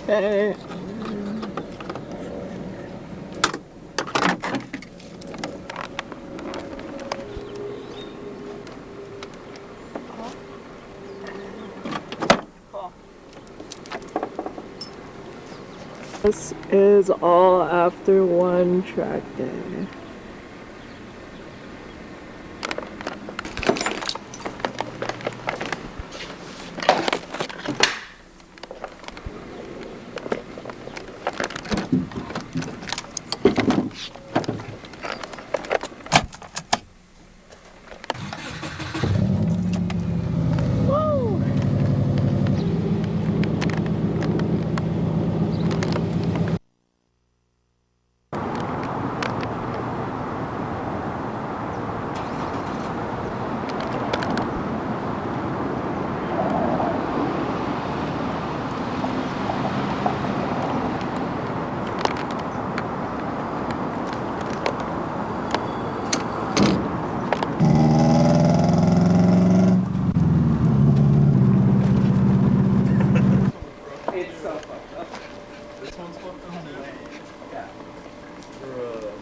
Hey. This is all after one track day.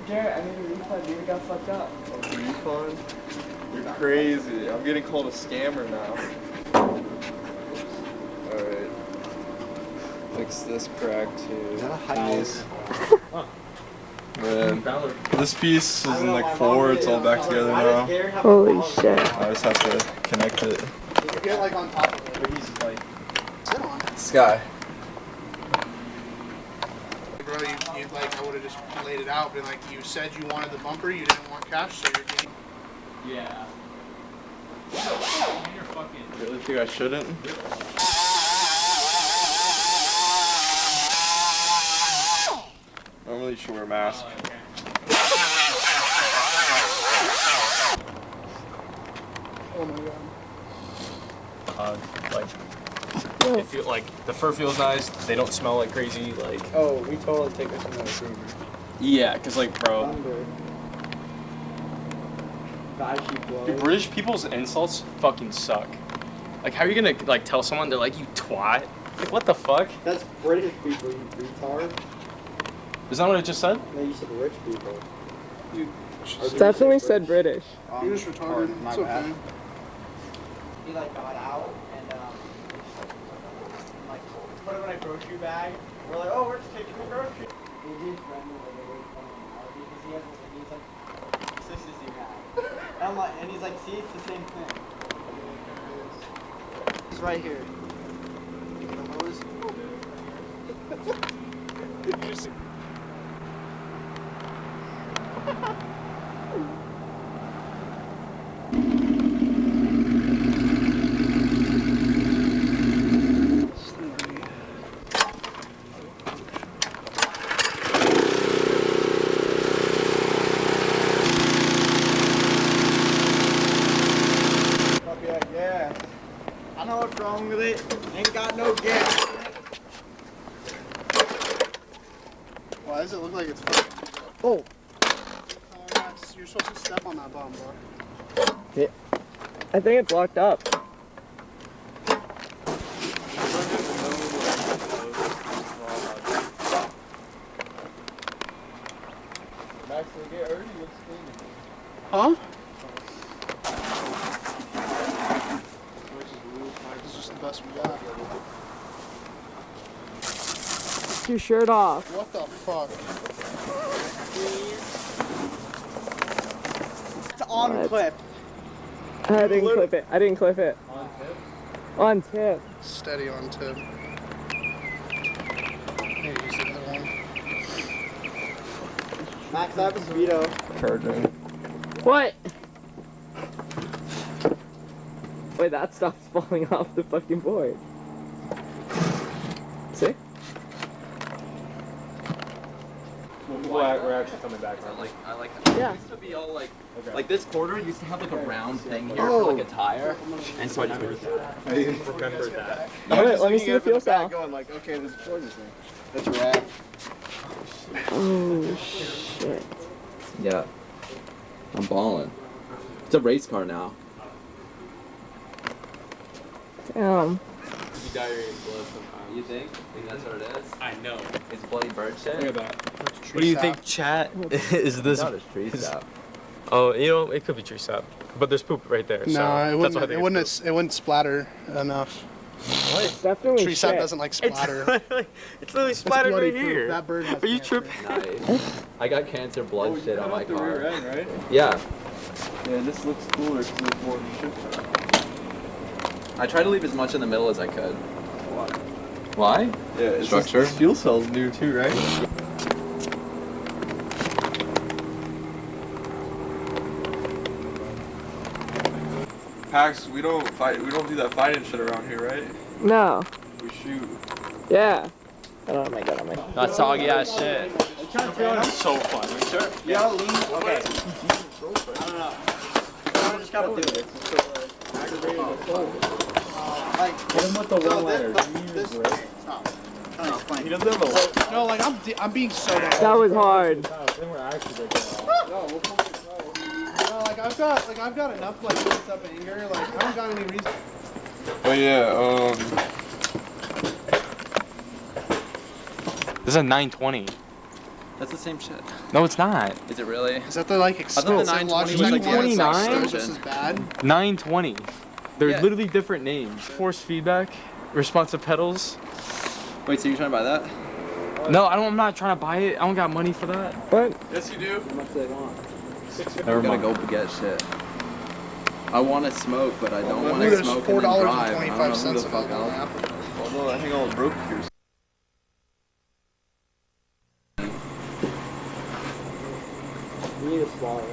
Jared, I need a refund. You got fucked up. A refund? You're crazy. I'm getting called a scammer now. Alright. Fix this crack too. Nice. Man, this piece is in like 4. It's all back together now. Holy shit. I just have to connect it. You get like on top of it. But he's like, sit on it. Sky. Bro, you like, I would have just laid it out, but like, you said you wanted the bumper, you didn't want cash, so you're getting. Yeah. Really think I shouldn't? I don't really should wear a mask. Oh my god. Like, it feel like the fur feels nice. They don't smell like crazy. Like, Oh, we totally take this another groomer. yeah, cause like, bro, dude, British people's insults fucking suck. Like, how are you gonna like tell someone they're like, you twat? Like, what the fuck? That's British people, you retard. Is that what I just said? No, you said rich people. You Definitely said British. You're just retarded. It's okay. He like got out and like put him in a grocery bag. We're like, oh, we're just taking the grocery. And his friend was like, wait, because he has, he's like, sisters he had. And I'm like, and he's like, see, it's the same thing. It's right here. The hose. Yeah. I know what's wrong with it. Ain't got no gas. Why does it look like it's Oh. You're supposed to step on that bomb, bro. Yeah. I think it's locked up. Huh? This is just the best we got. Take your shirt off. What the fuck? It's on What? clip. I didn't clip it. I didn't clip it. On tip. On tip. Steady on tip. Here, use the other one. Max, I have a speedo. Charging. What? Wait, that stuff's falling off the fucking board. See? We're actually coming back around. Like, I like Yeah. it used to be all like, Okay. like this quarter used to have like a round thing here for like a tire, and so I just moved that. I remember that. Alright, let me see the fuel cell. Going like, okay, this is Jordan's thing. That's rad. Oh shit. Yeah, I'm balling. It's a race car now. Damn. diarrhea blood sometimes. You think? Think that's what it is? I know. It's bloody bird shit? Look at that. What do you think, chat? Is this? No, it's tree sap. Oh, you know, it could be tree sap, but there's poop right there. No, so it that's wouldn't. why I think It wouldn't. It wouldn't splatter enough. It's definitely Tree sap shit. doesn't like splatter. It's literally splattered bloody right poop. here. That bird has Are you cancer. tripping? Nice. I got cancer blood shit on my the car. rear end, right? Yeah. Yeah, this looks cooler because there's more shit. I tried to leave as much in the middle as I could. Why? Yeah, it's Structure. This fuel cell's new too, right? Pax, we don't fight. We don't do that fighting shit around here, right? No. We shoot. Yeah. Oh my god, oh my god. That soggy ass shit. So fun. Sure. Yeah, lean. Okay. I don't know. I just gotta do it. Like, Hit him with the so one-liner. Stop. Trying to explain. He doesn't have a. No, like I'm being so bad. That was hard. No, like I've got enough like pent up anger. Like I don't got any reason. But yeah, This is a 920. That's the same shit. No, it's not. Is it really? Is that the like expensive 920 Logitech was, like, one that's, like, 29? still just as bad? 920. They're Yeah. literally different names. Force feedback, responsive pedals. Wait, so you're trying to buy that? No, I'm not trying to buy it. I don't got money for that. What? yes, you do. Never gotta go get shit. I want to smoke, but I don't want Ooh, to there's smoke and then drive. I don't know $4.25 who the of fuck it on else. Apple. Although I hang all broke here. You need a swallow.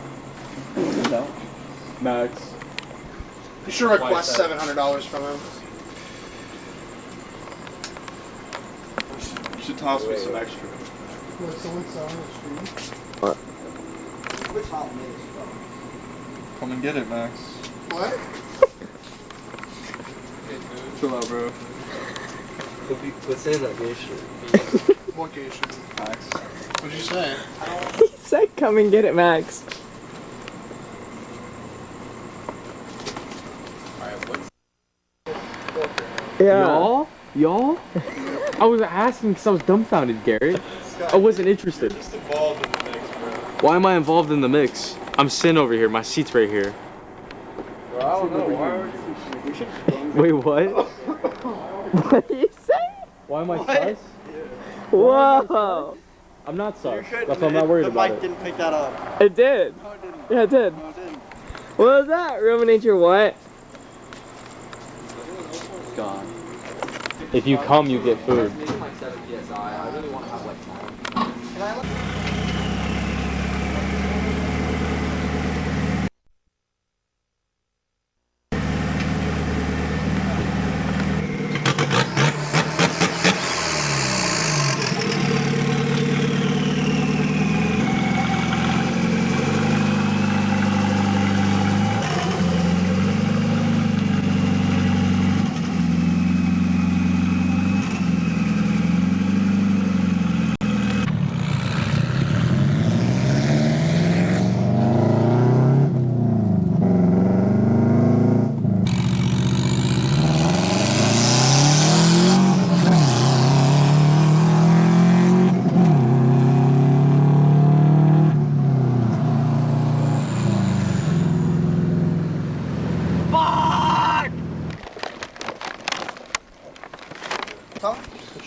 Max. You should request $700 from him. You should toss me some extra. Which hot mix, Come and get it, Max. What? Chill out, bro. What geisha? Max. What'd you say? He said, "Come and get it, Max." Alright, what's Yeah. Y'all? I was asking because I was dumbfounded, Garrett. I wasn't interested. Just involved in the mix, bro. Why am I involved in the mix? I'm sitting over here. My seat's right here. Bro, I don't know. Why are we Wait, what? What did you say? Why am I sus? Whoa. I'm not sus. That's why I'm not worried about The mic it. didn't pick that up. It did. No, it didn't. Yeah, it did. No, it didn't. What was that? Ruminate your what? It's gone? If you come, you get food. Maybe like 7 PSI. I really want to have like 10.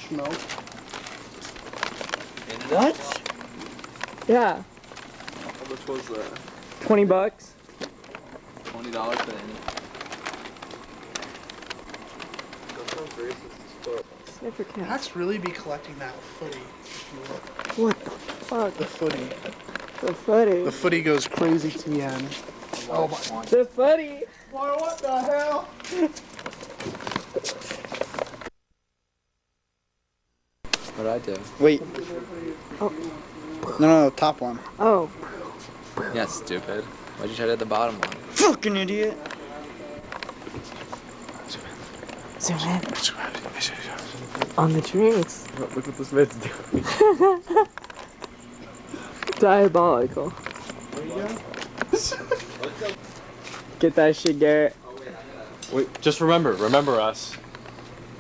Smoke. What? Yeah. How much was that? $20. $20 for the Sniffer cat. Max really be collecting that footy. What the fuck? The footy. The footy. The footy goes crazy to the end. Oh my. The footy. Boy, what the hell? What'd I do? Wait. Oh. No, top one. Oh. Yeah, stupid. Why'd you try to hit the bottom one? Fucking idiot. Zoom in. On the drinks. Look what this man's doing. Diabolical. Get that shit, Garrett. Wait, just remember us.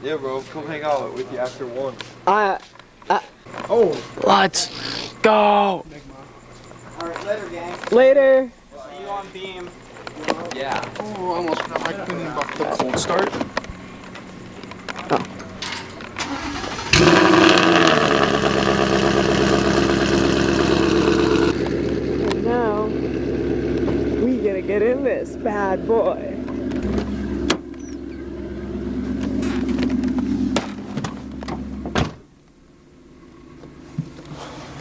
Yeah, bro. Come hang out with you after 1. Oh, Let's go. Alright, later, gang. Later. See you on beam. Yeah. oh, I almost forgot my cleaning bucket. The cold start. And now we gotta get in this bad boy.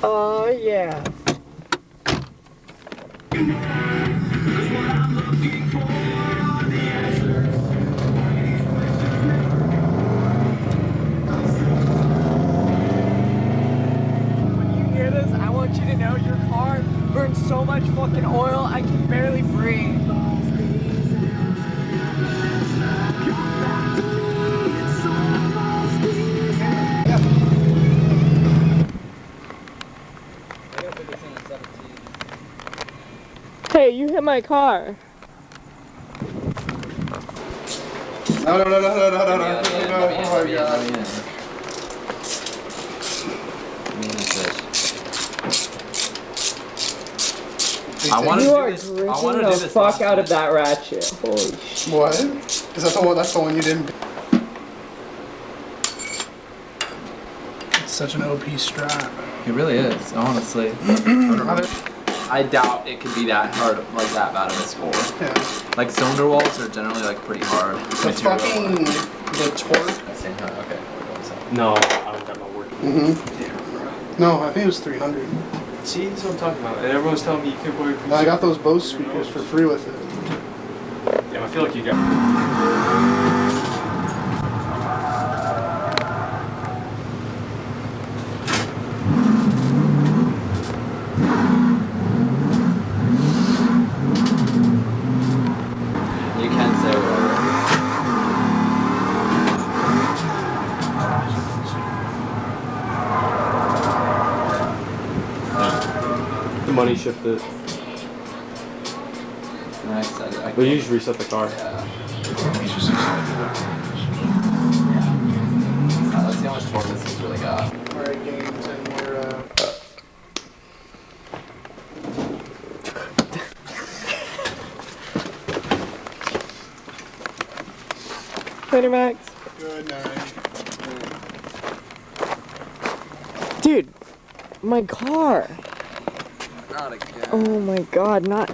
Oh yeah. When you hear this, I want you to know your car burns so much fucking oil, I can barely breathe. Hey, you hit my car. No. Oh my god. I want to You do are this. I gripping want to the do this. fuck out of that ratchet. Holy shit. What? Is that the one? That's the one you didn't. It's such an OP strap. It really is, honestly. I doubt it could be that hard, like that bad of a score. Yeah. Like cylinder walls are generally like pretty hard. The fucking the torque. Okay. No, I don't got no word. No, I think it was 300. See, that's what I'm talking about. And everyone's telling me you can't play. I got those Bose speakers for free with it. Yeah, I feel like you got. You can say whatever. The money shifted. Nice. But you just reset the car. Let's see how much torque this thing's really got. Alright, games, and we're Later, Max. good night. Dude, my car. Not again. Oh my god, not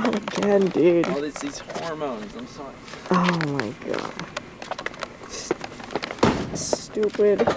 again, dude. All these hormones. I'm sorry. Oh my god. Stupid.